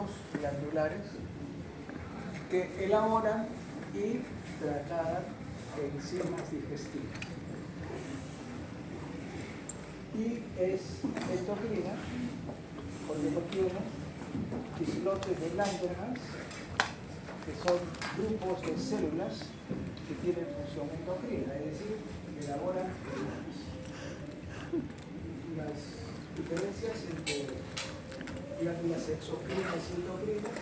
asinos glandulares que elaboran y trasladan enzimas digestivas. Y es endocrina porque contiene islotes de Langerhans, que son grupos de células que tienen función endocrina, es decir, que elaboran las diferencias entre glándulas exocrinas y endocrinas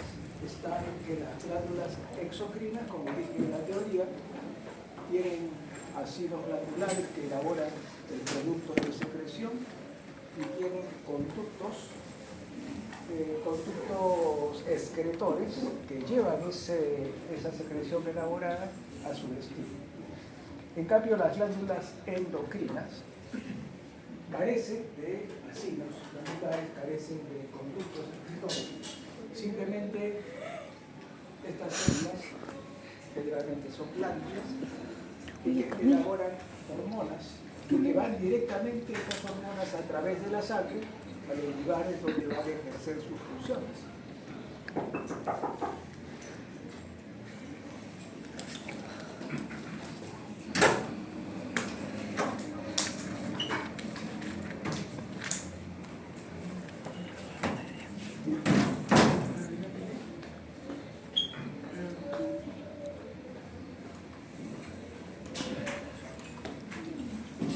están en que las glándulas exocrinas, como dije en la teoría, tienen asinos glandulares que elaboran el producto de secreción y tienen conductos excretores que llevan esa secreción elaborada a su destino. En cambio, las glándulas endocrinas carecen de asinos glandulares, carecen de conductos excretores. Simplemente estas células, generalmente son glándulas, que elaboran hormonas que van directamente estas hormonas a través de la sangre a los lugares donde van a ejercer sus funciones.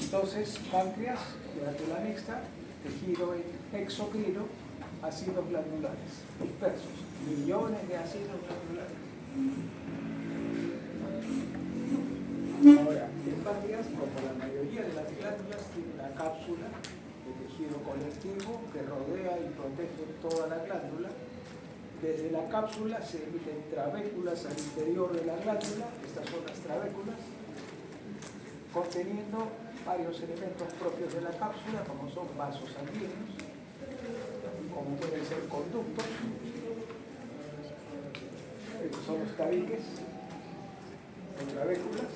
Entonces, páncreas, glándula mixta, tejido exocrino, ácidos glandulares dispersos, millones de ácidos glandulares. Ahora, el páncreas, como la mayoría de las glándulas, tiene una cápsula de tejido conectivo que rodea y protege toda la glándula. Desde la cápsula se emiten trabéculas al interior de la glándula, estas son las trabéculas, conteniendo varios elementos propios de la cápsula, como son vasos sanguíneos, como pueden ser conductos, estos son los tabiques, son trabéculas.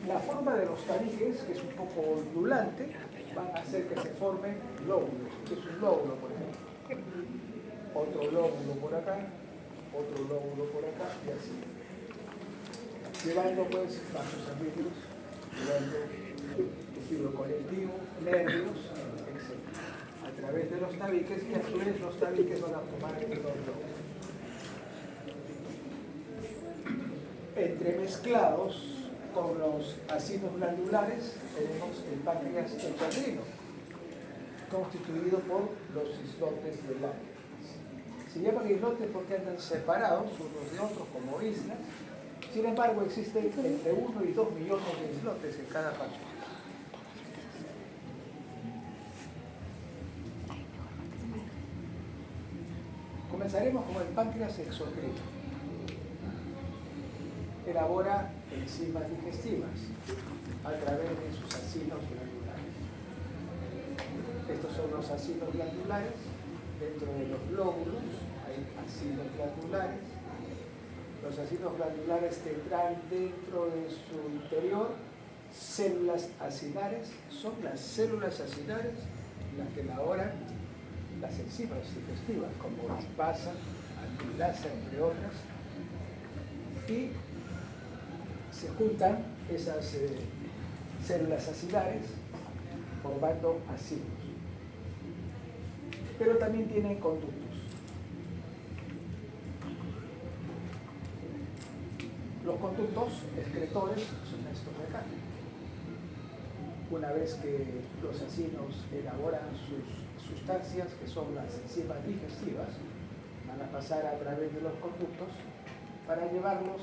La forma de los tabiques, que es un poco ondulante, van a hacer que se formen lóbulos. Este es un lóbulo, por ejemplo. Otro lóbulo por acá, otro lóbulo por acá, y así. Llevando pues vasos sanguíneos, llevando tejido conectivo, nervios, etc. A través de los tabiques, y a su vez los tabiques van a formar el lóbulo. Entremezclados con los ácidos glandulares tenemos el páncreas endocrino, constituido por los islotes de Langerhans. Se llaman islotes porque andan separados unos de otros como islas. Sin embargo, existen entre 1 y 2 millones de islotes en cada páncreas. Comenzaremos con el páncreas exocrino. Elabora enzimas digestivas a través de sus ácidos glandulares. Estos son los ácidos glandulares. Dentro de los lóbulos hay ácidos glandulares. Los ácidos glandulares tendrán dentro de su interior células acinares. Son las células acinares las que elaboran las enzimas digestivas, como lipasa, amilasa, entre otras. Y se juntan esas células acilares formando ácidos. Pero también tienen conductos. Los conductos excretores son estos de acá. Una vez que los acinos elaboran sus sustancias, que son las enzimas digestivas, van a pasar a través de los conductos para llevarlos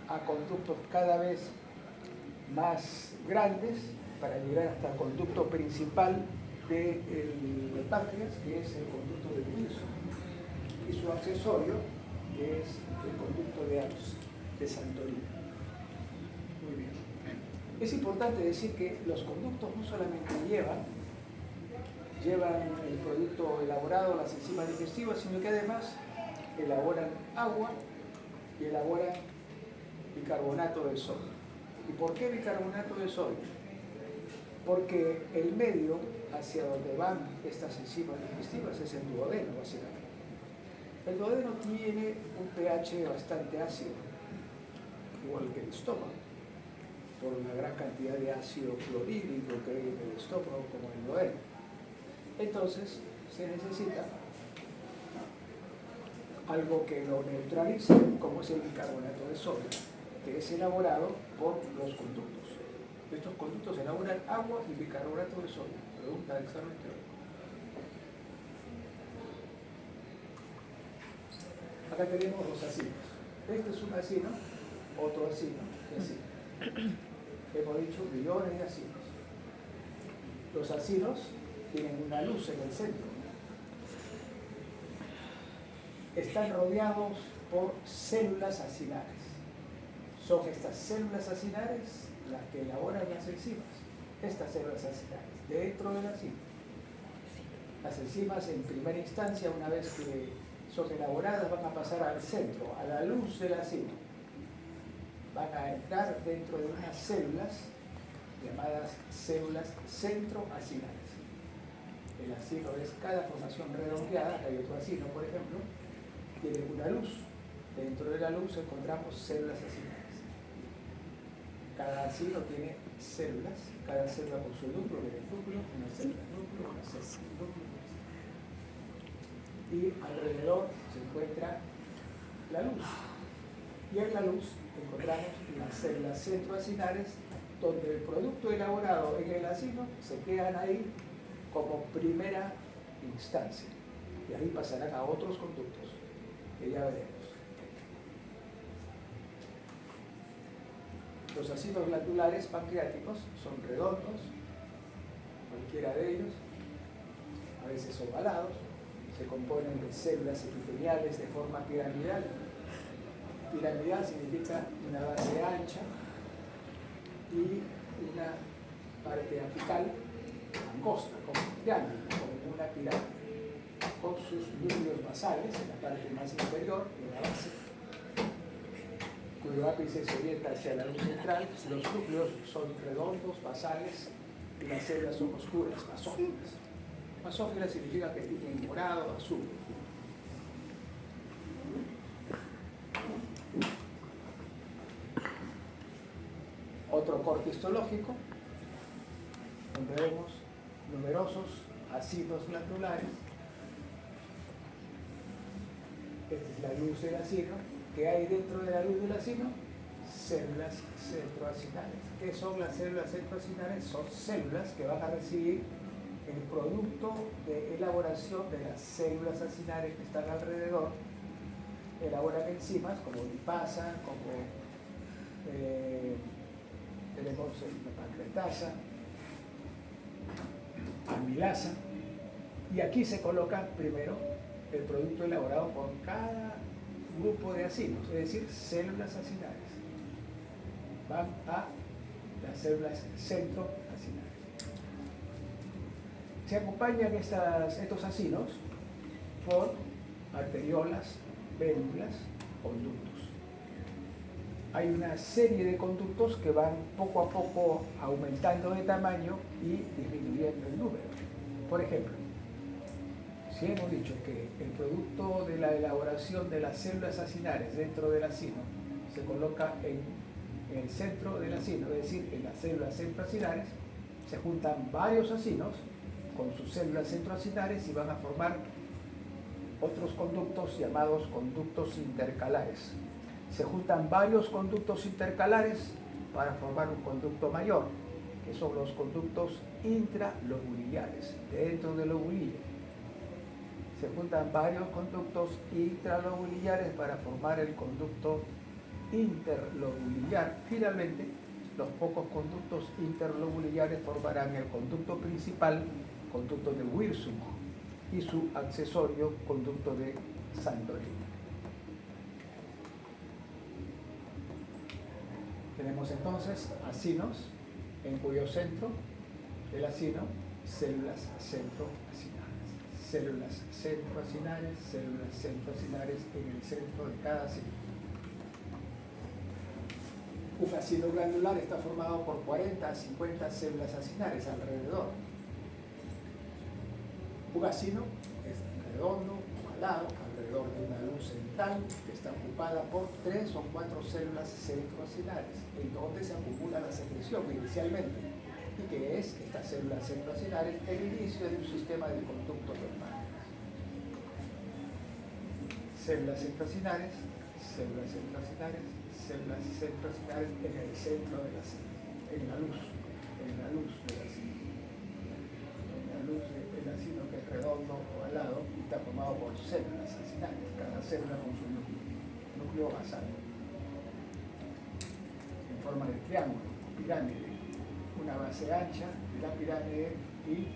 a conductos cada vez más grandes, para llegar hasta el conducto principal del páncreas, que es el conducto de Wilson, y su accesorio, que es el conducto de Santorini. Muy bien. Es importante decir que los conductos no solamente llevan el producto elaborado, las enzimas digestivas, sino que además elaboran agua y elaboran bicarbonato de sodio. ¿Y por qué bicarbonato de sodio? Porque el medio hacia donde van estas enzimas digestivas es el duodeno, básicamente. El duodeno tiene un pH bastante ácido, igual que el estómago, por una gran cantidad de ácido clorhídrico que hay en el estómago como el duodeno. Entonces se necesita algo que lo neutralice, como es el bicarbonato de sodio, que es elaborado por los conductos. Estos conductos elaboran agua y bicarbonato de sodio. Pregunta del examen teórico. Acá tenemos los acinos. Este es un acino, otro acino y así. Hemos dicho millones de acinos. Los acinos tienen una luz en el centro. Están rodeados por células acinares. Son estas células acinares las que elaboran las enzimas. Estas células acinares, dentro del acino. Las enzimas en primera instancia, una vez que son elaboradas, van a pasar al centro, a la luz del acino. Van a entrar dentro de unas células llamadas células centroacinares. El acino es cada formación redondeada, hay otro acino, por ejemplo, tiene una luz. Dentro de la luz encontramos células acinares. Cada acino tiene células, cada célula con su núcleo, que es el núcleo, una célula núcleo, una célula núcleo. Y alrededor se encuentra la luz. Y en la luz encontramos las células centroacinares, donde el producto elaborado en el acino se quedan ahí como primera instancia. Y ahí pasarán a otros conductos, que ya veremos. Los acinos glandulares pancreáticos son redondos, cualquiera de ellos, a veces ovalados, se componen de células epiteliales de forma piramidal. Piramidal significa una base ancha y una parte apical angosta, como un triángulo, como una pirámide, con sus núcleos basales en la parte más inferior de la base, cuyo ápice se orienta hacia la luz central. Los núcleos son redondos, basales, y las células son oscuras, basófilas. Basófilas significa que tienen morado, azul. Otro corte histológico, donde vemos numerosos acinos glandulares. Esta es la luz del acino. ¿Qué hay dentro de la luz del acino? Células centroacinares. ¿Qué son las células centroacinares? Son células que van a recibir el producto de elaboración de las células acinares que están alrededor. Elaboran enzimas como lipasa, como tenemos la pancreatasa, amilasa, y aquí se coloca primero el producto elaborado por cada grupo de acinos, es decir, células acinares. Van a las células centroacinares. Se acompañan estos acinos por arteriolas, vértebras, conductos. Hay una serie de conductos que van poco a poco aumentando de tamaño y disminuyendo el número. Por ejemplo, si hemos dicho que el producto de la elaboración de las células acinares dentro del acino se coloca en el centro del acino, es decir, en las células centroacinares, se juntan varios acinos con sus células centroacinares y van a formar otros conductos llamados conductos intercalares. Se juntan varios conductos intercalares para formar un conducto mayor, que son los conductos intralobulillares, dentro del lobulillo. Se juntan varios conductos intralobulillares para formar el conducto interlobulillar. Finalmente, los pocos conductos interlobulillares formarán el conducto principal, conducto de Wirsung, y su accesorio, conducto de Santorini. Tenemos entonces acinos, en cuyo centro del acino, células centroacinares. Células centroacinares, células centroacinares en el centro de cada acino. Un acino glandular está formado por 40 a 50 células acinares alrededor. Un acino es redondo, ovalado, alrededor de una central que está ocupada por 3 o 4 células centroacinares, en donde se acumula la secreción inicialmente, y que es estas células centroacinares el inicio de un sistema de conductos normales. Células centroacinares, células centroacinares, células centroacinares en el centro de la célula, en la luz de la célula. El acino, que es redondo o ovalado, está formado por células acinares, cada célula con su núcleo basal, en forma de triángulo, pirámide, una base ancha de la pirámide y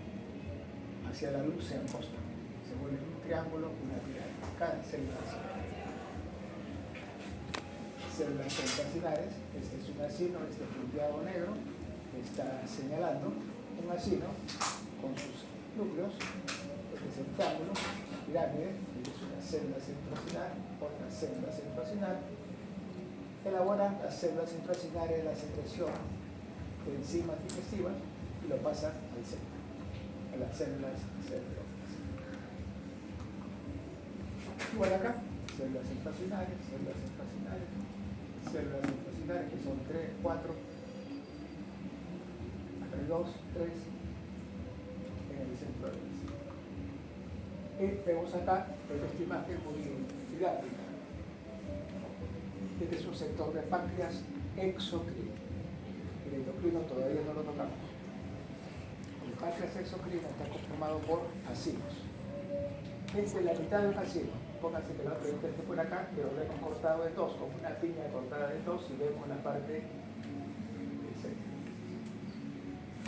hacia la luz se angosta, se vuelve un triángulo, una pirámide, cada célula acinares. Células centroacinares, este es un acino, este punteado negro, que está señalando un acino con sus núcleos, este es el triángulo, la pirámide, y es una célula centroacinar, otra célula centroacinar. Elaboran las células centroacinares la secreción de enzimas digestivas y lo pasan al centro, a las células centroacinares. Igual acá, células centroacinares, células centroacinares, células centroacinares que son 3, 4, 2, 3 en el centro de la célula. Y vemos acá esta imagen muy didáctica. Este es un sector de páncreas exocrino. El endocrino todavía no lo tocamos. El páncreas exocrino está conformado por acinos. Esta es la mitad de un acino. Pónganse que la otra esté por acá, pero lo hemos cortado en dos, como una piña cortada en dos, y vemos la parte del centro.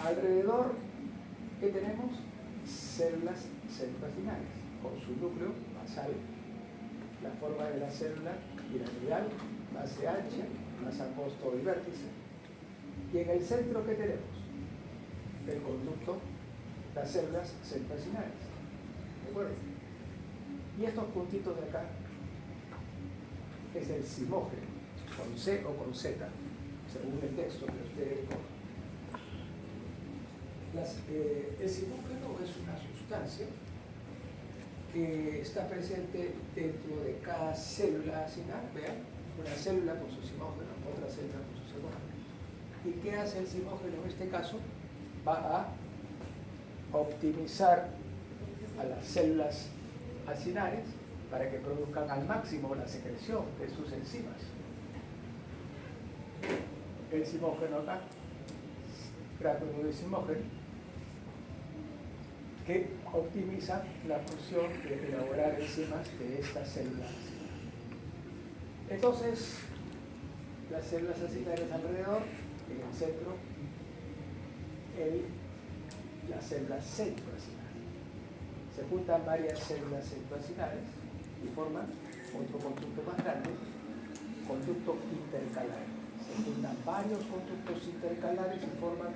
Alrededor, ¿qué tenemos? Células centroacinares, con su núcleo basal, la forma de la célula piramidal, base ancha, más angosto y vértice. Y en el centro, ¿qué tenemos? El conducto, las células centroacinares. ¿De acuerdo? Y estos puntitos de acá es el zimógeno, con C o con Z, según el texto que ustedes cojan. El zimógeno es una sustancia que está presente dentro de cada célula acinar. Vean, una célula con su zimógeno, otra célula con su zimógeno. ¿Y qué hace el zimógeno en este caso? Va a optimizar a las células acinares para que produzcan al máximo la secreción de sus enzimas. El zimógeno acá, gránulo de zimógeno, que optimiza la función de elaborar enzimas de estas células. Entonces, las células acinares alrededor, en el centro, las células centroacinares. Se juntan varias células centroacinares y forman otro conducto más grande, conducto intercalar. Se juntan varios conductos intercalares y forman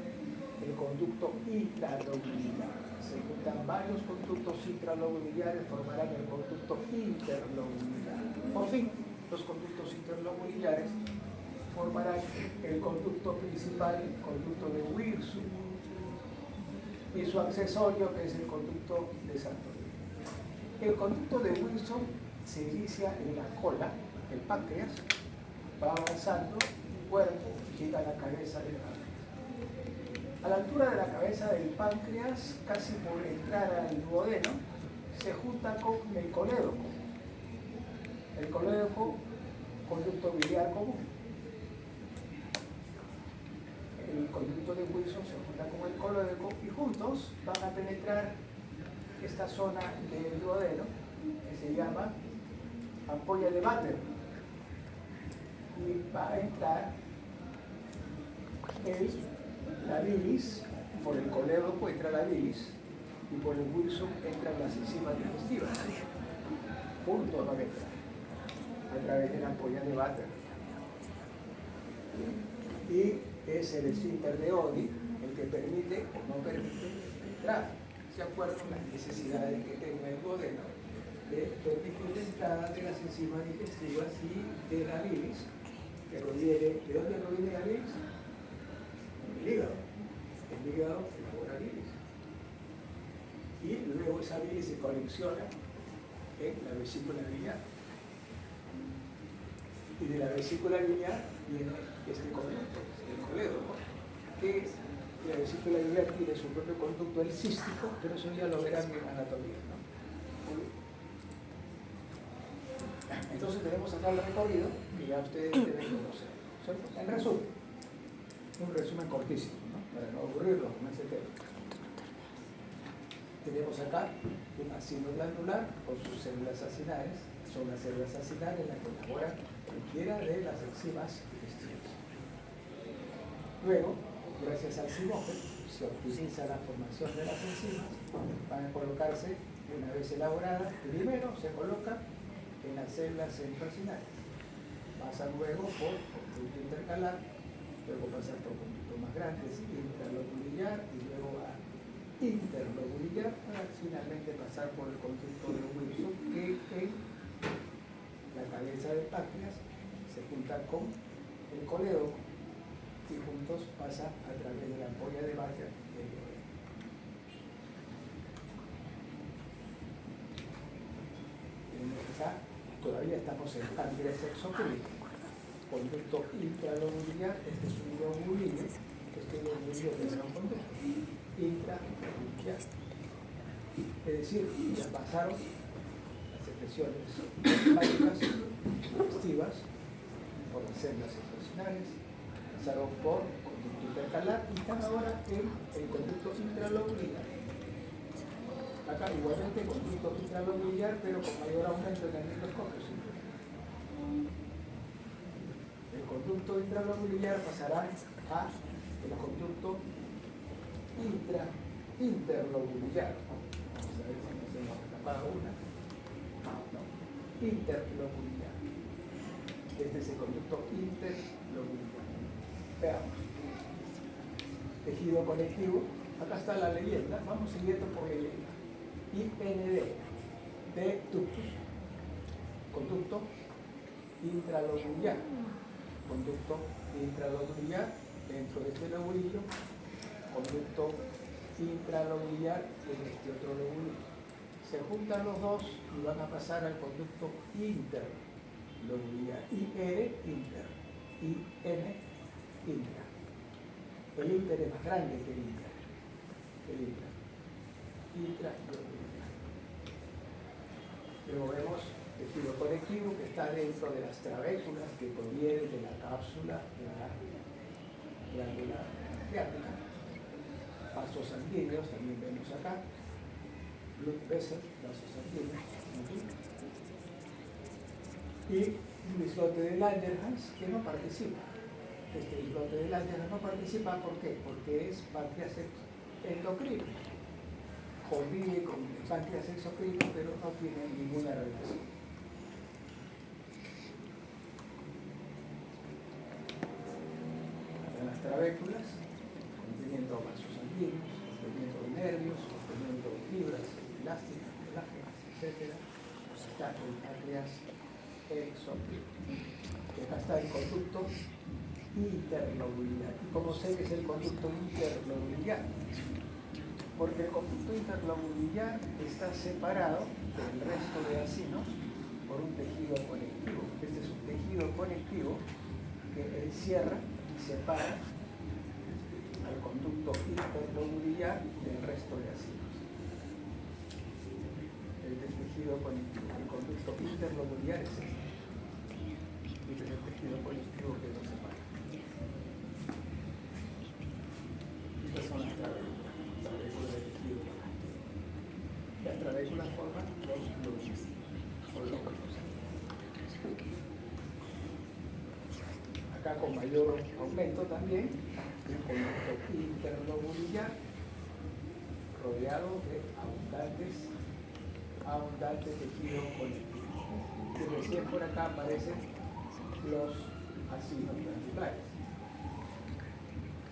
el conducto intralobular. Se juntan varios conductos intralobulares, formarán el conducto interlobular. Por fin, los conductos interlobulares formarán el conducto principal, el conducto de Wirsum, y su accesorio, que es el conducto de Santorini. El conducto de Wilson se inicia en la cola, el páncreas, va avanzando el cuerpo y llega a la cabeza del páncreas. A la altura de la cabeza del páncreas, casi por entrar al duodeno, se junta con el colédoco. El colédoco, conducto biliar común. El conducto de Wilson se junta con el colédoco y juntos van a penetrar esta zona del duodeno que se llama ampolla de Vater, y va a entrar la bilis. Por el colédoco entra la bilis y por el Wilson entran las enzimas digestivas. Juntos van a entrar a través de la ampolla de Vater. Y es el esfínter de Oddi el que permite o no permite entrar, de acuerdo con las necesidades que tenga el duodeno de permitir la entrada de las enzimas digestivas y de la bilis, que proviene. ¿De dónde proviene la bilis? Del hígado. El hígado elabora bilis. Y luego esa bilis se colecciona en la vesícula biliar. Y de la vesícula biliar viene este conducto, el colédoco, que la vesícula biliar tiene su propio conducto, el cístico, pero eso ya lo verán en anatomía, ¿no? Entonces tenemos acá el recorrido que ya ustedes deben conocer, ¿cierto? En resumen, un resumen cortísimo, ¿no? Para no aburrirlos con ese tema. Tenemos acá un acino glandular con sus células acinares. Son las células acinares las que elaboran cualquiera de las enzimas digestivas. Luego, gracias al zimógeno, se optimiza la formación de las enzimas. Van a colocarse, una vez elaboradas, primero se coloca en las células centroacinares. Pasa luego por conducto intercalar, luego pasa por conductos más grandes, intralobulillar, y luego a interlobulillar, para finalmente pasar por el conducto de Wilson, que en la cabeza del páncreas se junta con el colédoco y juntos pasa a través de la ampolla de Barker del duodeno. Tenemos acá, todavía estamos en páncreas exocrítico, conducto intralobulillar, este es un lobulillo, este lobulillo tendrá un conducto intralobulillar, es decir, ya pasaron las secreciones hepáticas, digestivas, por las células intestinales, pasaron por conducto intercalar y están ahora en el conducto intralobulillar. Acá igualmente conducto intralobulillar, pero con mayor aumento en el microscopio. El conducto intralobulillar pasará a el conducto interlobulillar. Vamos a ver si nos hemos escapado una. No. Interlobulillar. Este es el conducto interlobulillar. Veamos. Tejido conectivo. Acá está la leyenda. Vamos siguiendo por leyenda. IND de ductus. Conducto intralobulillar. Conducto intralobulillar dentro de este lobulillo. Conducto intralobulillar en este otro lobulillo. Se juntan los dos y van a pasar al conducto interlobulillar. IR inter. IN intra. El inter es más grande que el inter. El intra. Intralobulillar. Luego vemos tejido conectivo que está dentro de las trabéculas que provienen de la cápsula de la glándula pancreática. Vasos sanguíneos también vemos acá. Blood vessel, vasos sanguíneos. Y un islote de Langerhans que no participa. Este islote de Langerhans no participa, ¿por qué? Porque es páncreas endocrino. Convive con el páncreas exocrino, pero no tiene ninguna relación. Las trabéculas, conteniendo vasos sanguíneos, conteniendo nervios, conteniendo fibras elásticas, colágenas, etc. Está el páncreas exocrino. Y acá está el conducto interlobulillar. ¿Y cómo sé que es el conducto interlobulillar? Porque el conducto interlobulillar está separado del resto de acinos por un tejido conectivo. Este es un tejido conectivo que encierra y separa al conducto interlobulillar del resto de acinos. El tejido conectivo, el conducto interlobulillar es este. Y es el tejido conectivo que lo separa. Estas son las trabéculas. Las trabéculas forman los lóbulos. Acá con mayor aumento también, el conducto interlobulillar rodeado de abundante tejido conectivo. Y recién por acá aparecen los acinos glandulares,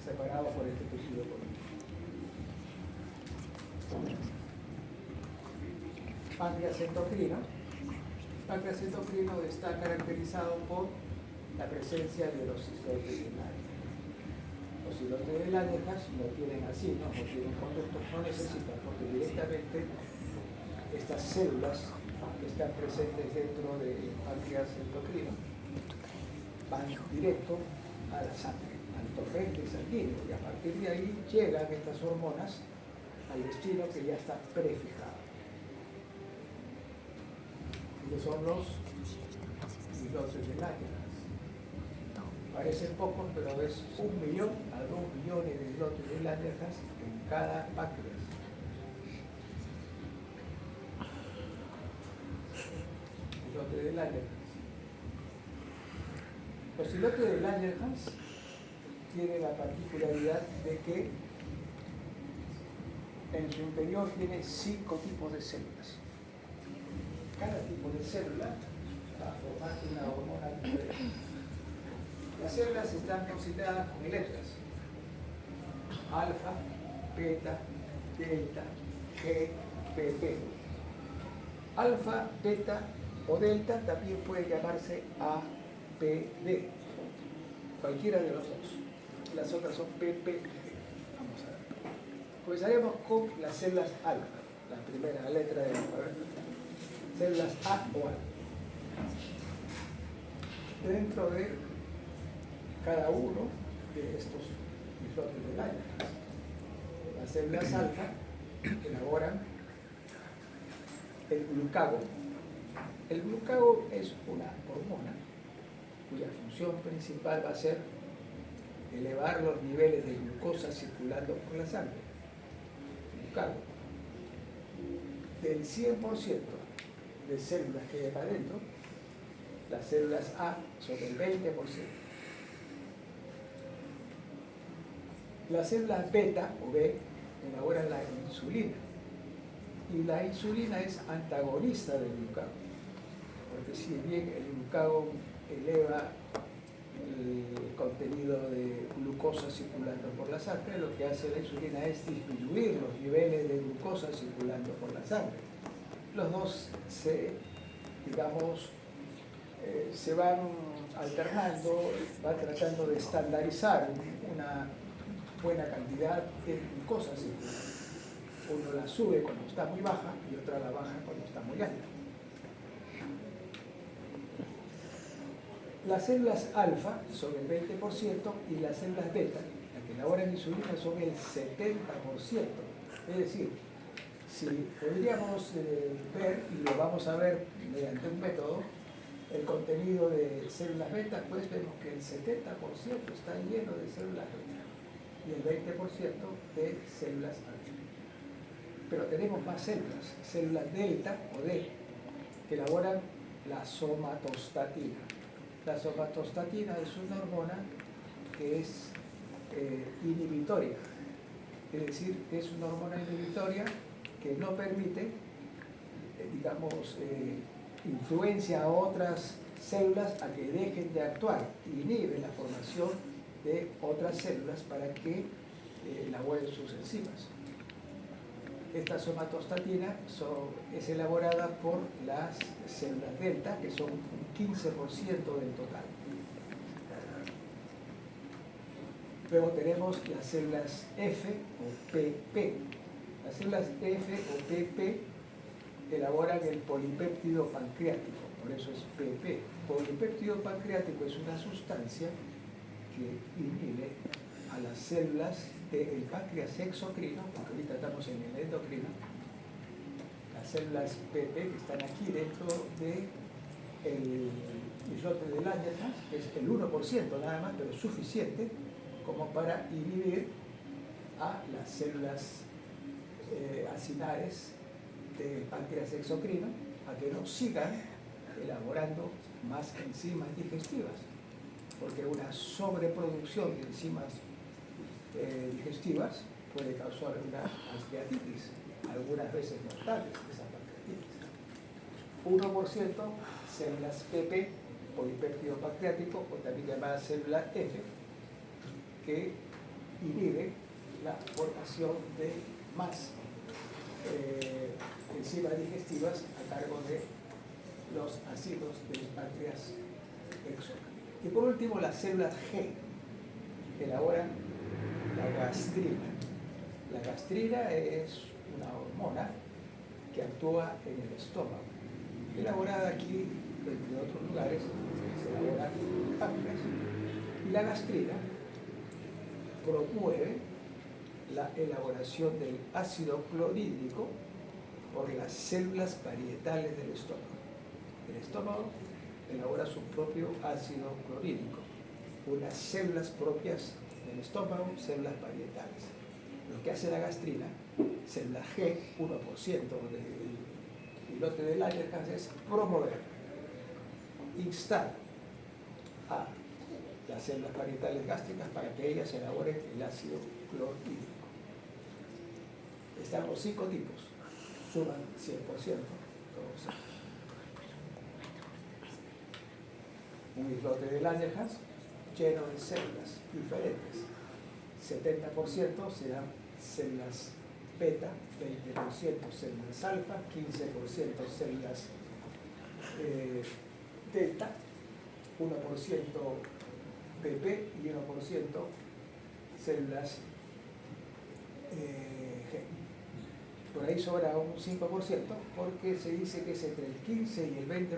separados por este tejido conectivo. Páncreas endocrino. Páncreas endocrino está caracterizado por la presencia de los islotes de Langerhans. Los islotes de Langerhans no tienen acinos, no tienen conductos, no necesitan, porque directamente estas células que están presentes dentro del páncreas endocrino van directo a la sangre, al torrente sanguíneo, y a partir de ahí llegan estas hormonas al destino que ya está prefijado. Estos son los islotes de Langerhans. Parecen pocos, pero es 1 millón a 2 millones de islotes de Langerhans en cada páncreas. Islotes de Langerhans. Los islotes de Langerhans tienen la particularidad de que en su interior tiene 5 tipos de células. Cada tipo de célula va a formar una hormona diferente. Las células están consideradas con letras: alfa, beta, delta, G, PP. Alfa, beta o delta también puede llamarse A, P, D. Cualquiera de los dos. Las otras son PP y G. Vamos a ver. Comenzaremos con las células alfa, la primera letra del alfabeto. Células A o alfa. Dentro de cada uno de estos islotes de Langerhans, las células alfa elaboran el glucagón. El glucagón es una hormona cuya función principal va a ser elevar los niveles de glucosa circulando por la sangre. Glucagón. Del 100% de células que hay acá adentro, las células A son el 20%. Las células beta o B elaboran la insulina, y la insulina es antagonista del glucagón, porque si bien el glucagón eleva el contenido de glucosa circulando por la sangre, lo que hace la insulina es disminuir los niveles de glucosa circulando por la sangre. Los dos se van alternando, van tratando de estandarizar una buena cantidad de glucosa circulante. Uno la sube cuando está muy baja y otra la baja cuando está muy alta. Las células alfa son el 20% y las células beta, las que elaboran insulina, son el 70%. Es decir, si podríamos ver, y lo vamos a ver mediante un método, el contenido de células beta, pues vemos que el 70% está lleno de células beta y el 20% de células alfa. Pero tenemos más células delta o D, que elaboran la somatostatina. La somatostatina es una hormona que es inhibitoria, es decir, que es una hormona inhibitoria que no permite, influencia a otras células a que dejen de actuar, inhibe la formación de otras células para que elaboren sus enzimas. Esta somatostatina es elaborada por las células delta, que son un 15% del total. Luego tenemos las células F o PP. Las células F o PP elaboran el polipéptido pancreático, por eso es PP. Polipéptido pancreático es una sustancia que inhibe a las células del páncreas exocrino, porque ahorita estamos en el endocrino. Las células PP que están aquí dentro del islote de Langerhans, que es el 1% nada más, pero es suficiente como para inhibir a las células acinares del páncreas exocrino a que no sigan elaborando más enzimas digestivas, porque una sobreproducción de enzimas digestivas puede causar una pancreatitis, algunas veces mortales esa pancreatitis. 1% células PP, polipéptido pancreático, o también llamada célula F, que inhibe la formación de más enzimas digestivas a cargo de los ácidos del páncreas exocrino. Y por último, las células G elaboran la gastrina. La gastrina es una hormona que actúa en el estómago, elaborada aquí entre de otros lugares, se elaboran en el páncreas. Y la gastrina promueve la elaboración del ácido clorhídrico por las células parietales del estómago. El estómago elabora su propio ácido clorhídrico. Unas células propias del estómago, células parietales. Lo que hace la gastrina, célula G, 1% del islote de Langerhans, es promover, instar a las células parietales gástricas para que ellas elaboren el ácido clorhídrico. Están los 5 tipos, suman 100%, todos. Un islote de Langerhans lleno de células diferentes. 70% serán células beta, 20% células alfa, 15% células delta, 1% PP y 1% células G. Por ahí sobra un 5% porque se dice que es entre el 15 y el 20%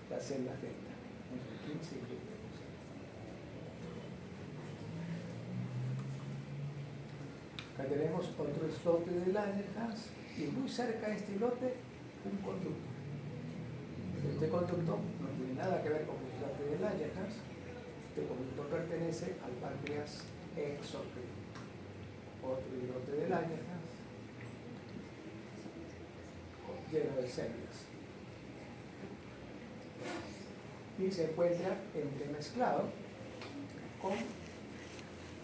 las células delta, entre el 15 y el 20%. Acá tenemos otro islote de Langerhans y muy cerca de este islote un conducto. Este conducto no tiene nada que ver con el islote de Langerhans. Este conducto pertenece al páncreas exocrino. Otro islote de Langerhans lleno de células. Y se encuentra entremezclado con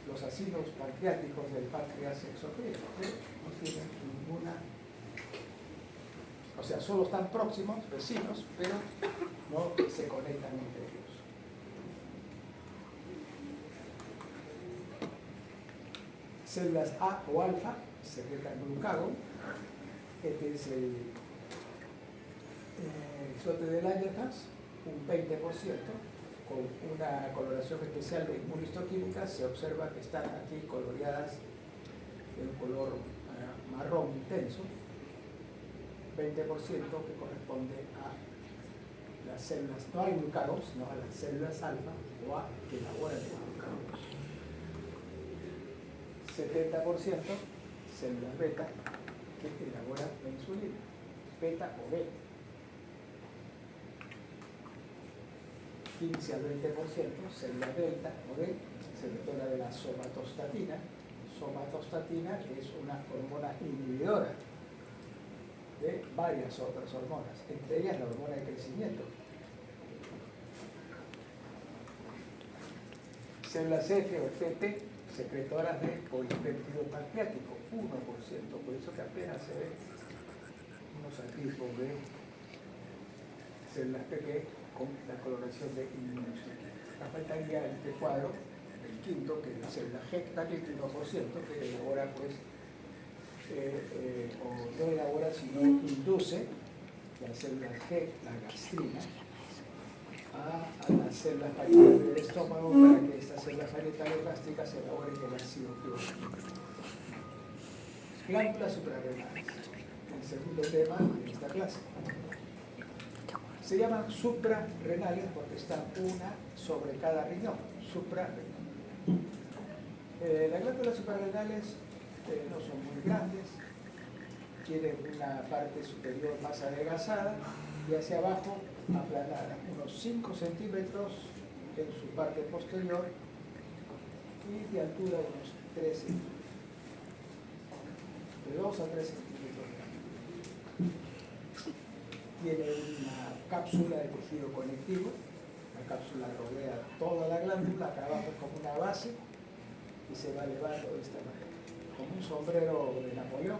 los acidos pancreáticos del páncreas exocrino, que no tienen ninguna, o sea, solo están próximos, vecinos, pero no se conectan entre ellos. Células A o alfa secretan glucagón. Este es el islote de Langerhans, un 20%. Con una coloración especial de inmunistoquímica se observa que están aquí coloreadas de un color marrón intenso, 20% que corresponde a las células, no al glucagón, sino a las células alfa o A que elaboran el glucagón. 70% células beta que elaboran la insulina, beta o B. 15 al 20% células delta o D, secretora de la somatostatina. Somatostatina es una hormona inhibidora de varias otras hormonas, entre ellas la hormona de crecimiento. Células F o FT, secretoras de polipéptido pancreático, 1%, por eso que apenas se ven unos atisbos de células PP con la coloración de inmunoglobulina. Acá faltaría este cuadro, el quinto, que es la célula G, también 1%, que elabora, pues, o no elabora, sino induce la célula G, la gastrina, a las células parietales del estómago para que estas células parietales gástricas elaboren el ácido clorhídrico. Glándulas suprarrenales, el segundo tema de esta clase. Se llaman suprarrenales porque están una sobre cada riñón, suprarrenal. Las glándulas suprarrenales no son muy grandes, tienen una parte superior más adelgazada y hacia abajo aplanada, unos 5 centímetros en su parte posterior y de altura unos 3 centímetros, de 2 a 3 centímetros de altura. Tiene una cápsula de tejido conectivo, la cápsula rodea toda la glándula, acá abajo es como una base y se va elevando de esta manera, como un sombrero de Napoleón.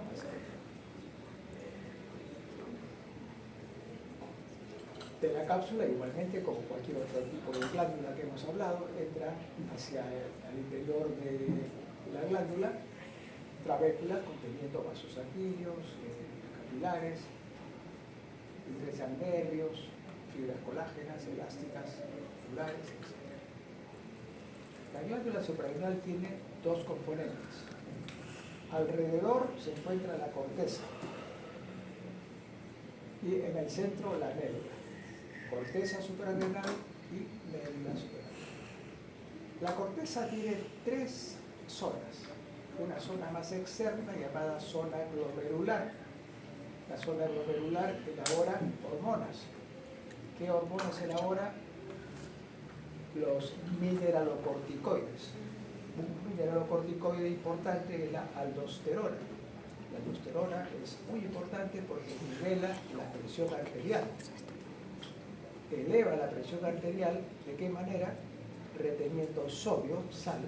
De la cápsula, igualmente como cualquier otro tipo de glándula que hemos hablado, entra hacia el interior de la glándula trabéculas conteniendo vasos sanguíneos, capilares, ingresan nervios, fibras colágenas, elásticas, musculares, etc. La glándula suprarrenal tiene dos componentes. Alrededor se encuentra la corteza y en el centro la médula. corteza suprarrenal y médula suprarrenal. La corteza tiene tres zonas. Una zona más externa llamada zona glomerular. La zona glomerular elabora hormonas. ¿Qué hormonas elabora? Los mineralocorticoides. Un mineralocorticoide importante es la aldosterona. La aldosterona es muy importante porque nivela la presión arterial. Eleva la presión arterial, ¿de qué manera? Reteniendo sodio, sal,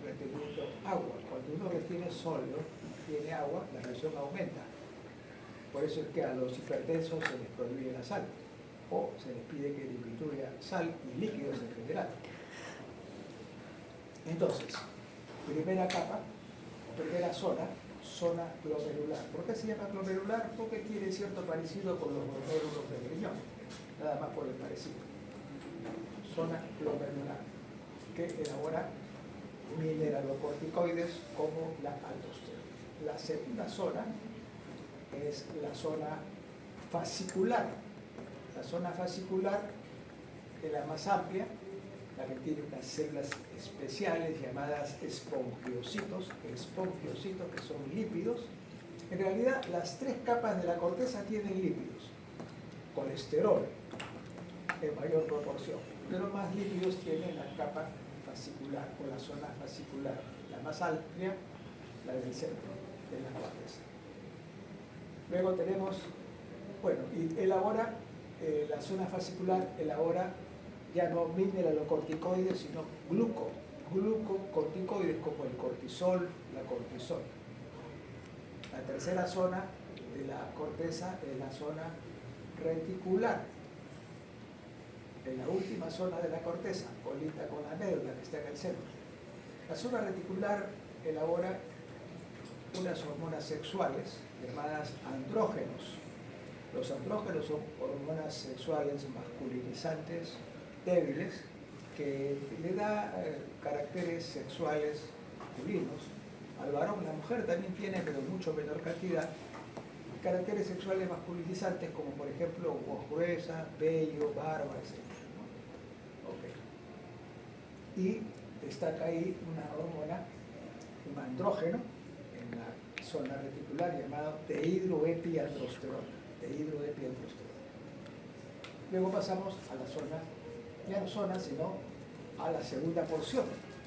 reteniendo agua. Cuando uno retiene sodio, tiene agua, la presión aumenta. Por eso es que a los hipertensos se les prohíbe la sal, o se les pide que disminuya sal y líquidos en general. Entonces, primera capa, primera zona, zona glomerular. ¿Por qué se llama glomerular? Porque tiene cierto parecido con los glomérulos del riñón, nada más por el parecido. Zona glomerular, que elabora mineralocorticoides como la aldosterona. La segunda zona es la zona fascicular. La zona fascicular es la más amplia, la que tiene unas células especiales llamadas espongiocitos, que son lípidos. En realidad, las tres capas de la corteza tienen lípidos, colesterol en mayor proporción, pero más lípidos tiene la capa fascicular o la zona fascicular, la más amplia, la del centro de la corteza. Luego tenemos, bueno, y elabora, la zona fascicular elabora ya no mineralocorticoides, sino glucocorticoides como el cortisol, la cortisol. La tercera zona de la corteza es la zona reticular. En la última zona de la corteza, colita con la médula que está en el centro. La zona reticular elabora unas hormonas sexuales llamadas andrógenos. Los andrógenos son hormonas sexuales masculinizantes, débiles, que le da caracteres sexuales masculinos al varón. La mujer también tiene, pero en mucho menor cantidad, caracteres sexuales masculinizantes como por ejemplo voz gruesa, vello, barba, etc. Okay. Y destaca ahí una hormona, un andrógeno en la zona reticular llamado dehidroepiandrosterona. Luego pasamos a la zona, ya no zona, sino a la segunda porción,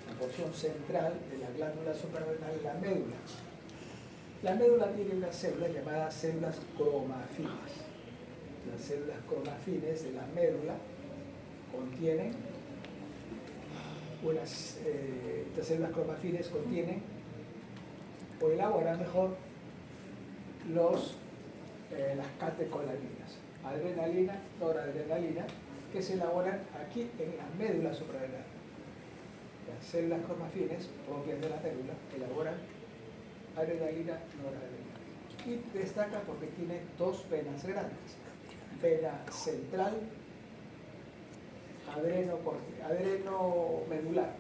la porción central de la glándula suprarrenal, la médula. La médula tiene unas células llamadas células cromafines. Las células cromafines de la médula contienen estas células cromafines contienen o elaboran mejor las catecolaminas, adrenalina, noradrenalina, que se elaboran aquí en la médula suprarrenal. Las células cromafines propias de la médula elaboran adrenalina, noradrenalina. Y destaca porque tiene dos venas grandes, vena central, adreno-medular,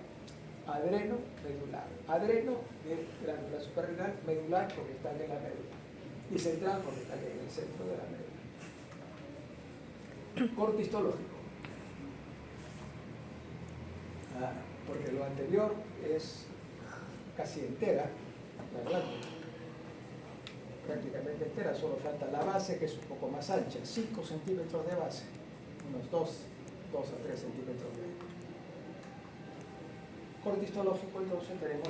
adreno de glándula suprarrenal, medular porque está en la médula y central porque está en el centro de la médula. Corte histológico, porque lo anterior es casi entera, la glándula, prácticamente entera, solo falta la base que es un poco más ancha, 5 centímetros de base, unos 2 a 3 centímetros de base. Corte histológico, entonces tenemos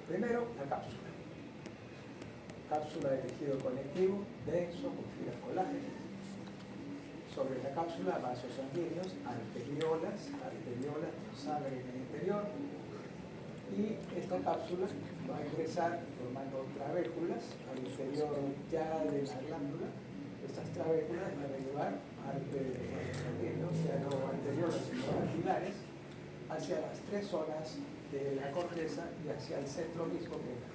primero la cápsula. Cápsula de tejido conectivo, denso, con fibras colágenas. Sobre la cápsula, vasos sanguíneos, arteriolas, sangre en el interior. Y esta cápsula va a ingresar formando trabéculas al interior ya de la glándula. Estas trabéculas van a llevar arterios, ya no anteriores, sino axilares, hacia las tres zonas de la corteza y hacia el centro mismo que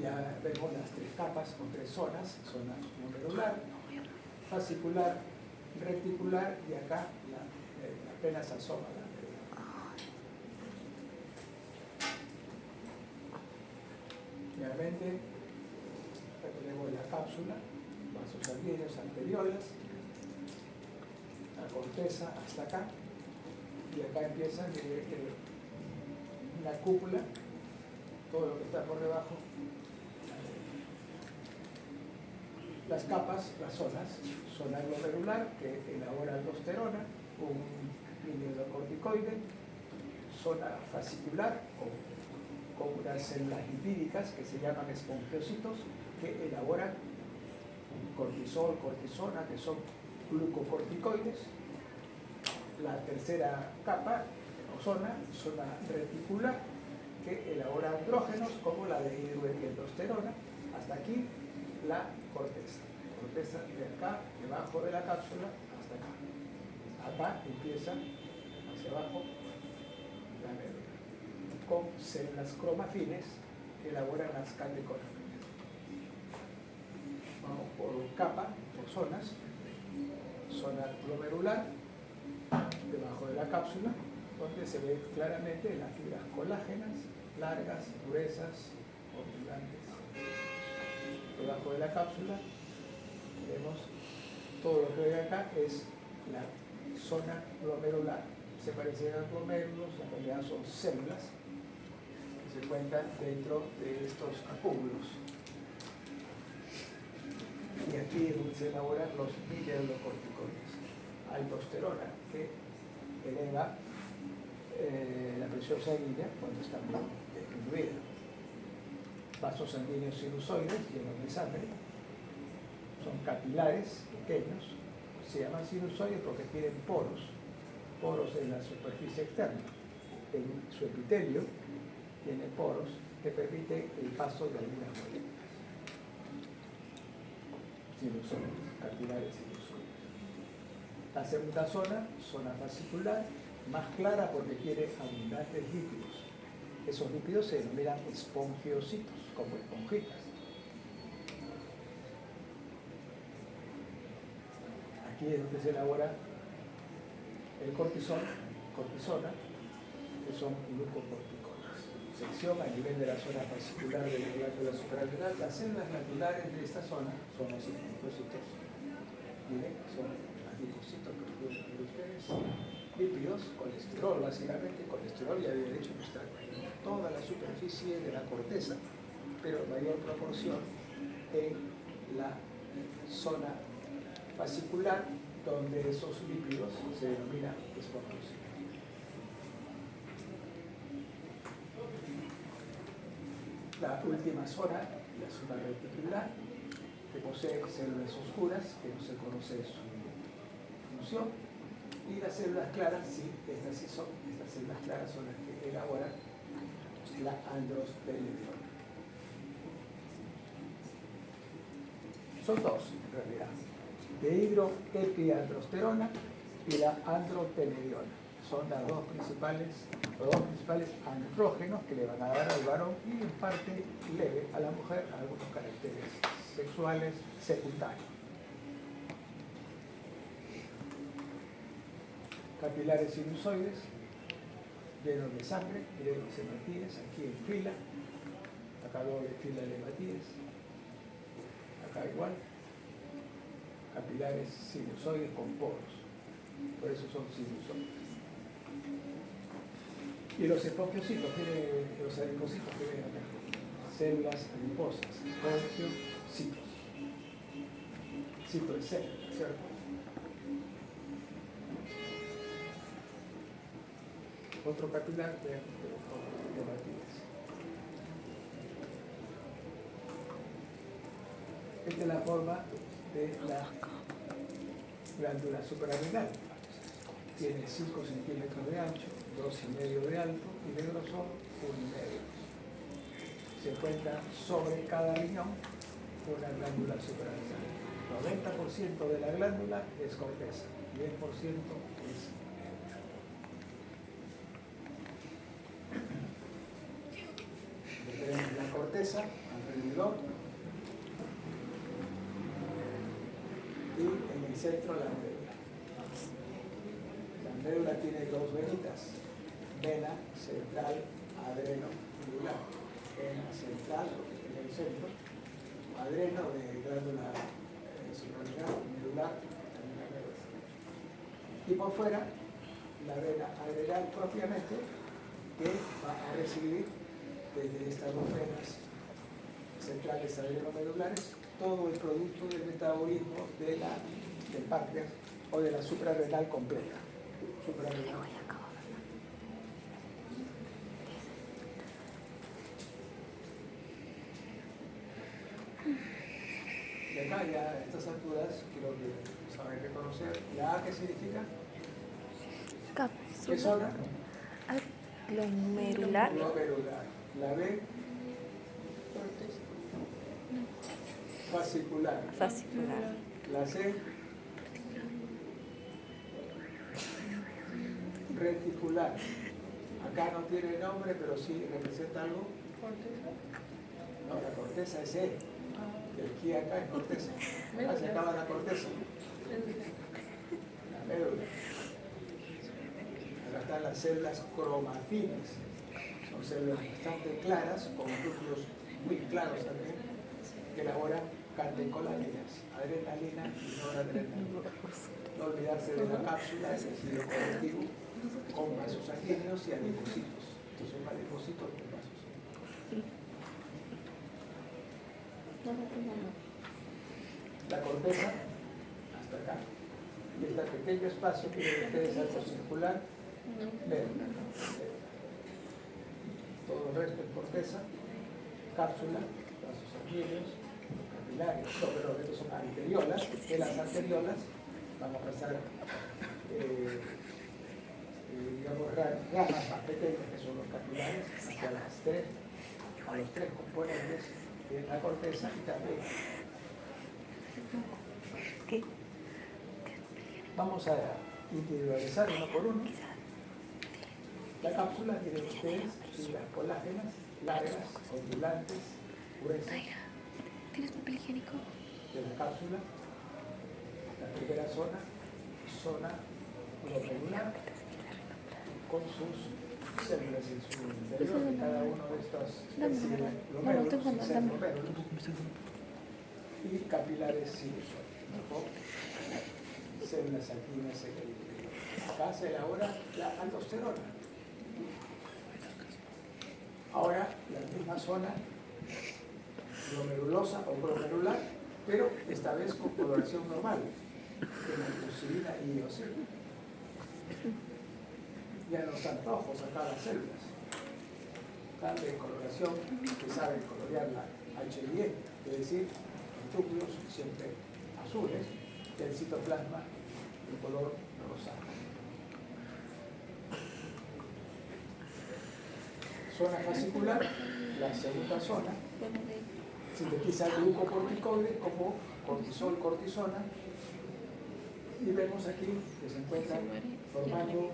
ya vemos las tres capas o tres zonas, zona glomerular, fascicular, reticular y acá apenas asoma la médula. Nuevamente, acá tenemos la cápsula, vasos sanguíneos, arteriolas, corteza hasta acá, y acá empieza una cúpula, todo lo que está por debajo. Las capas, las zonas, zona glomerular, que elabora aldosterona, un mineralocorticoide, zona fascicular, con unas células lipídicas que se llaman espongiocitos, que elaboran cortisol, cortisona, que son glucocorticoides. La tercera capa, o zona reticular, que elabora andrógenos como la de hidroepiandrosterona. Hasta aquí la corteza. Corteza de acá, debajo de la cápsula, hasta acá. Acá empieza, hacia abajo, la médula, con células cromafines que elaboran las catecolaminas. Vamos por capa, por zonas. Zona glomerular, debajo de la cápsula, donde se ve claramente las fibras colágenas, largas, gruesas, ondulantes. Debajo de la cápsula vemos todo lo que ve acá es la zona glomerular. Se parecen a glomérulos, en realidad son células que se encuentran dentro de estos acúmulos. Y aquí es donde se elaboran los mineralocorticoides. Aldosterona, que eleva la presión sanguínea cuando está muy disminuida. Vasos sanguíneos sinusoides llenos de sangre, son capilares pequeños, se llaman sinusoides porque tienen poros en la superficie externa. En su epitelio tiene poros que permiten el paso de algunas moléculas. Sinusoides, capilares sinusoides. La segunda zona fascicular, más clara porque tiene abundantes lípidos. Esos lípidos se denominan espongiocitos, como esponjitas. Aquí es donde se elabora el cortisona, que son glucocorticoides. Sección a nivel de la zona fascicular de la glándula suprarrenal. Las células glandulares de esta zona son los espongiocitos. Miren, son adipocitos que pueden ver ustedes. Lípidos, colesterol básicamente. Colesterol ya había dicho que está en toda la superficie de la corteza, pero en mayor proporción en la zona fascicular, donde esos lípidos se denominan espongiocitos. La última zona, la zona reticular, que posee células oscuras, que no se conoce su función, y las células claras, sí, estas células claras son las que elaboran la androstenediona. Son dos, en realidad, dehidroepiandrosterona y la androstenediona. Son los dos principales andrógenos que le van a dar al varón y en parte leve a la mujer algunos caracteres sexuales secundarios. Capilares sinusoides, llenos de sangre, miren los hematíes, aquí en fila, acá doble fila de hematíes, acá igual, capilares sinusoides con poros, por eso son sinusoides. Y los espongiocitos, miren los adipocitos que ven acá, células adiposas, espongiocitos, cito de célula, ¿cierto? Otro capilar de hematíes. Esta es la forma de la glándula suprarrenal. Tiene 5 centímetros de ancho, 2,5 de alto y de grosor 1,5. Se encuentra sobre cada riñón una glándula suprarrenal. 90% de la glándula es corteza, 10% es tenemos la corteza alrededor y en el centro la médula. La médula tiene dos venitas, vena central adreno-medular, vena central en el centro, adreno de glándula suprarrenal, medular también la médula. Y por fuera, la vena adrenal propiamente, que va a recibir desde estas dos venas centrales adrenomedulares todo el producto del metabolismo del páncreas o de la suprarrenal completa. Suprarrenal. Y acá ya a estas alturas creo que saben reconocer la A. ¿Qué significa? ¿Qué zona? Glomerular. Glomerular. La B. Fascicular. Fascicular. La C. Reticular. Acá no tiene nombre, pero sí representa algo. No, la corteza es E. El aquí acá es corteza. Acá se acaba la corteza. La médula. Acá están las células cromatinas. Son células bastante claras, con núcleos muy claros también, que elaboran catecolaminas, adrenalina y noradrenalina. No olvidarse de la cápsula, el tejido conectivo, con vasos sanguíneos y adipocitos. Estos son adipocitos con vasos sanguíneos. La corteza, hasta acá, y este pequeño espacio que ustedes algo circular, médula. Todo el resto es corteza, cápsula, vasos sanguíneos, capilares, pero estos son arteriolas. De las arteriolas vamos a pasar, digamos, ramas más pequeñas que son los capilares, hacia a los tres componentes de la corteza y también. ¿Qué? Vamos a individualizar uno por uno. La cápsula tiene ustedes fibras colágenas, largas, ondulantes, gruesas. ¿Tienes papel higiénico? De la cápsula, la primera zona glomerular, con sus células en su interior, y cada uno de estos glomérulos, y capilares sinusoidales, células sanguíneas en el interior. Acá se elabora la aldosterona. Ahora, la misma zona glomerulosa o glomerular, pero esta vez con coloración normal, de mucilina y iosina. Ya no están rojos acá las células. Están de coloración que saben colorear la HIE, es decir, los núcleos siempre azules, y el citoplasma de color rosado. Zona fascicular, la segunda zona, sintetiza glucocorticoides como cortisol, cortisona, y vemos aquí que se encuentran formando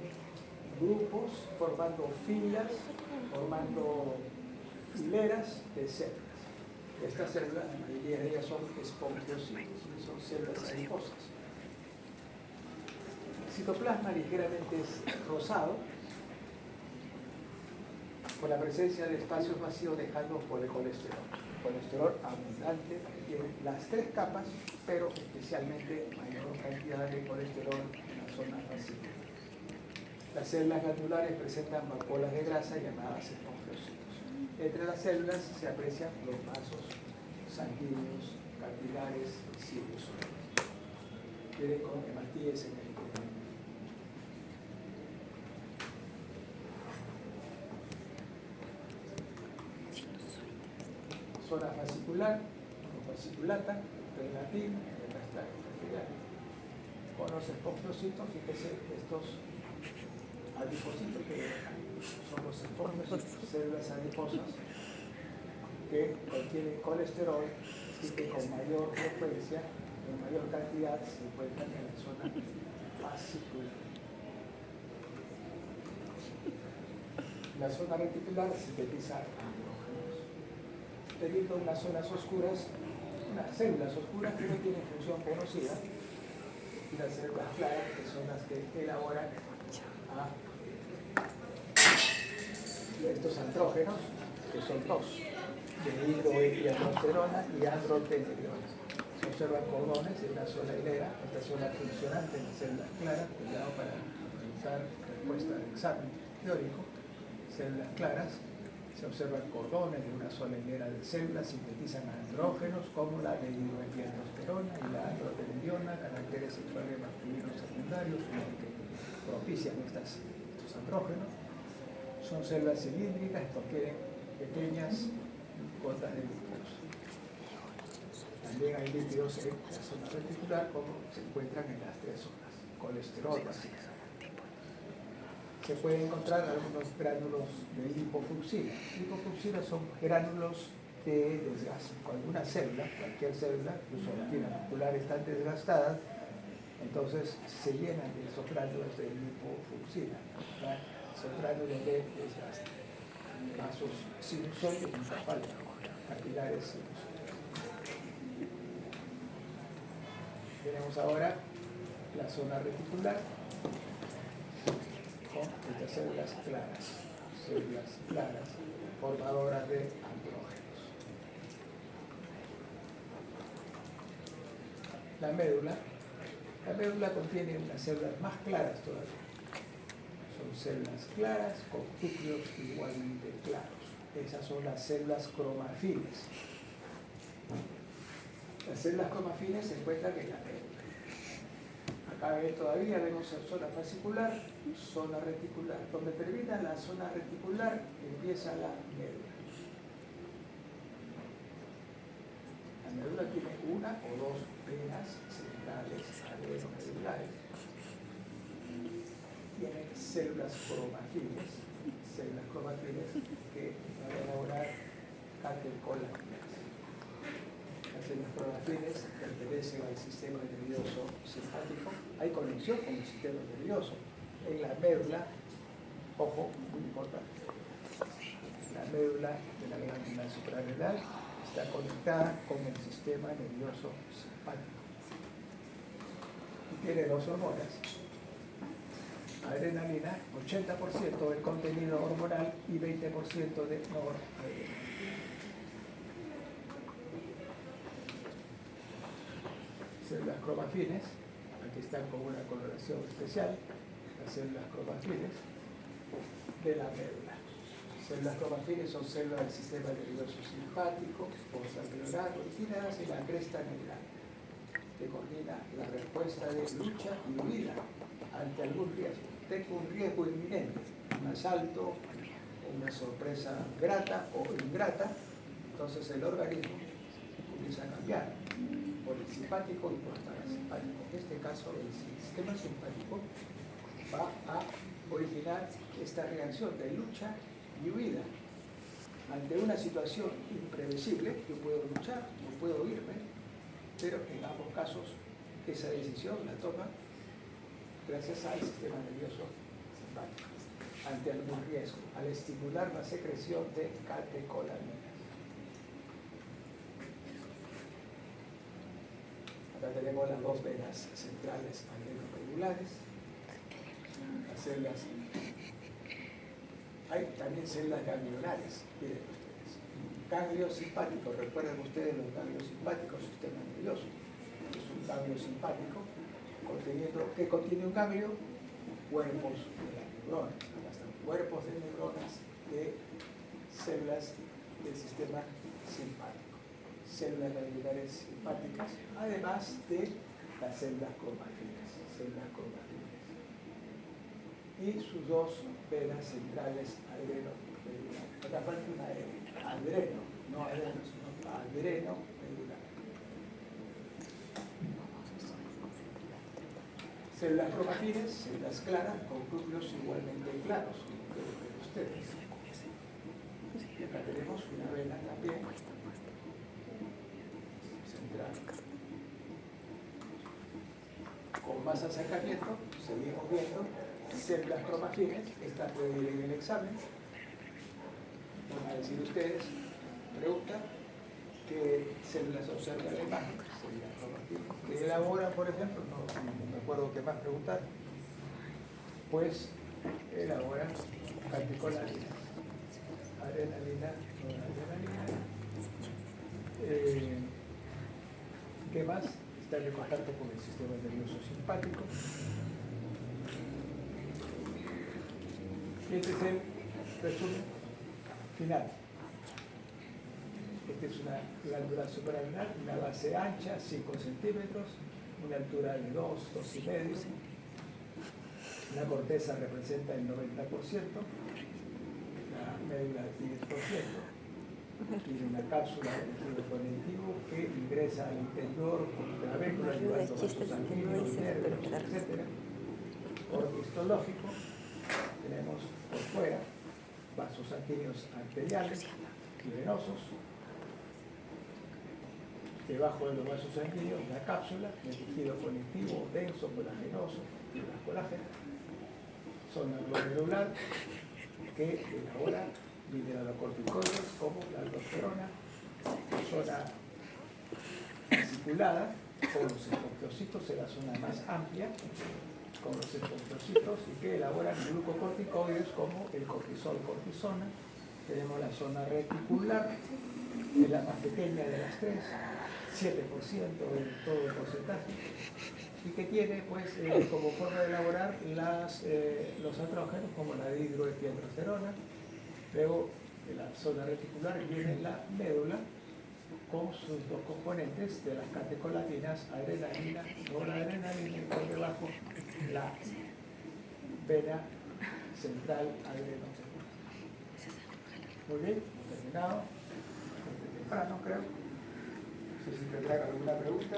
grupos, formando filas, formando hileras de células. Estas células, la mayoría de ellas son espongiocitos, son células adiposas. El citoplasma ligeramente es rosado, con la presencia de espacios vacíos dejando por el colesterol. Colesterol abundante, que tiene las tres capas, pero especialmente mayor cantidad de colesterol en la zona fascicular. Las células glandulares presentan vacuolas de grasa llamadas espongiocitos. Entre las células se aprecian los vasos sanguíneos, capilares y sinusoidales. Vienen con hematíes en el interior. Zona fascicular, o fasciculata, en latín, con los espongiocitos, fíjese estos adipocitos que son los espongiocitos, células adiposas que contienen colesterol y que con mayor frecuencia, en mayor cantidad, se encuentran en la zona fascicular. La zona reticular sintetiza andrógenos, teniendo unas zonas oscuras, unas células oscuras que no tienen función conocida, y las células claras, que son las que elaboran estos andrógenos, que son dos, dihidroepiandrosterona y androtenediona. Son observan cordones de una sola hilera. Esta es una funcionante en las células claras, cuidado para realizar respuesta de examen teórico. Células claras, se observan cordones de una sola hilera de células, sintetizan andrógenos como la dihidroepiandrosterona y la androstenediona, caracteres sexuales masculinos secundarios que propician estos andrógenos. Son células cilíndricas, contienen pequeñas gotas de lípidos. También hay lípidos en la zona reticular, como se encuentran en las tres zonas. Colesterol, básicamente. Se pueden encontrar algunos gránulos de lipofuscina. Lipofuscina son gránulos de desgaste. Cuando una célula, cualquier célula, incluso las fibras musculares están desgastadas, entonces se llenan de esos gránulos de lipofuscina. Son gránulos de desgaste. Vasos sinusoides, nunca falta, capilares sinusoides. Tenemos ahora la zona reticular con estas células claras, formadoras de andrógenos. La médula contiene unas células más claras todavía. Son células claras con núcleos igualmente claros. Esas son las células cromafines. Las células cromafines se encuentran en la médula. Acá todavía vemos zona fascicular, zona reticular. Donde termina la zona reticular, empieza la médula. La médula tiene una o dos venas centrales adrenomedulares. Tiene células cromafines que van a elaborar catecolaminas. Las células cromafines pertenecen al sistema nervioso simpático. Hay conexión con el sistema nervioso. En la médula, ojo, muy importante, la médula de la glándula suprarrenal está conectada con el sistema nervioso simpático. Y tiene dos hormonas. Adrenalina, 80% del contenido hormonal y 20% de noradrenalina. Células cromafines, aquí están con una coloración especial, las células cromafines de la médula. Células cromafines son células del sistema nervioso simpático, fosa neural, originadas en la cresta neural, que coordina la respuesta de lucha y huida ante algún riesgo. Tengo un riesgo inminente, un asalto, una sorpresa grata o ingrata, entonces el organismo comienza a cambiar por el simpático y por el parasimpático. En este caso, el sistema simpático va a originar esta reacción de lucha y huida. Ante una situación imprevisible, yo puedo luchar, yo puedo irme, pero en ambos casos esa decisión la toma gracias al sistema nervioso simpático, ante algún riesgo, al estimular la secreción de catecolaminas. Acá tenemos las dos venas centrales adrenomedulares, las células. Hay también células ganglionares, miren ustedes. Ganglio simpático, recuerden ustedes los ganglios simpáticos, sistema nervioso. Es un ganglio simpático que contiene un ganglio, cuerpos de las neuronas. Acá están cuerpos de neuronas de células del sistema simpático. Células ganglionares simpáticas, además de las células cromafines. Y sus dos venas centrales adrenomedulares. Acá falta una E, adreno, no adreno, sino adrenomedular. Células cromafines, células claras con núcleos igualmente claros, como pueden ver ustedes. Y acá tenemos una vena también central. Con más acercamiento, seguimos viendo células cromafines. Esta puede ir en el examen. Van a decir ustedes, pregunta, ¿qué células observa la imagen? Células cromafines. ¿Qué elabora, por ejemplo? No me acuerdo qué más preguntar. Pues elabora catecolaminas, adrenalina, noradrenalina, ¿Qué más? Estar en contacto con el sistema nervioso simpático. Y este es el resumen final. Esta es una glándula suprarrenal, una base ancha, 5 centímetros, una altura de 2,5. La corteza representa el 90%, la médula el 10%. Tiene una cápsula de tejido conectivo que ingresa al interior con la vértebra, llevando vasos sanguíneos, nervios, etc. Orden histológico, tenemos por fuera vasos sanguíneos arteriales y venosos. Debajo de los vasos sanguíneos, la cápsula, el tejido conectivo denso, colagenoso, fibras colágenas, zona glomerular que elabora mineralocorticoides como la aldosterona, zona vesiculada con los espongiocitos en la zona más amplia, con los espongiocitos y que elaboran glucocorticoides como el cortisol, cortisona. Tenemos la zona reticular, que es la más pequeña de las tres, 7% de todo el porcentaje, y que tiene pues como forma de elaborar los andrógenos como la dihidroepiandrosterona. Luego de la zona reticular viene la médula con sus dos componentes de las catecolaminas, adrenalina, noradrenalina, y por debajo la vena central adrenocentral. Muy bien, terminado. Temprano creo. No sé si tendrán alguna pregunta.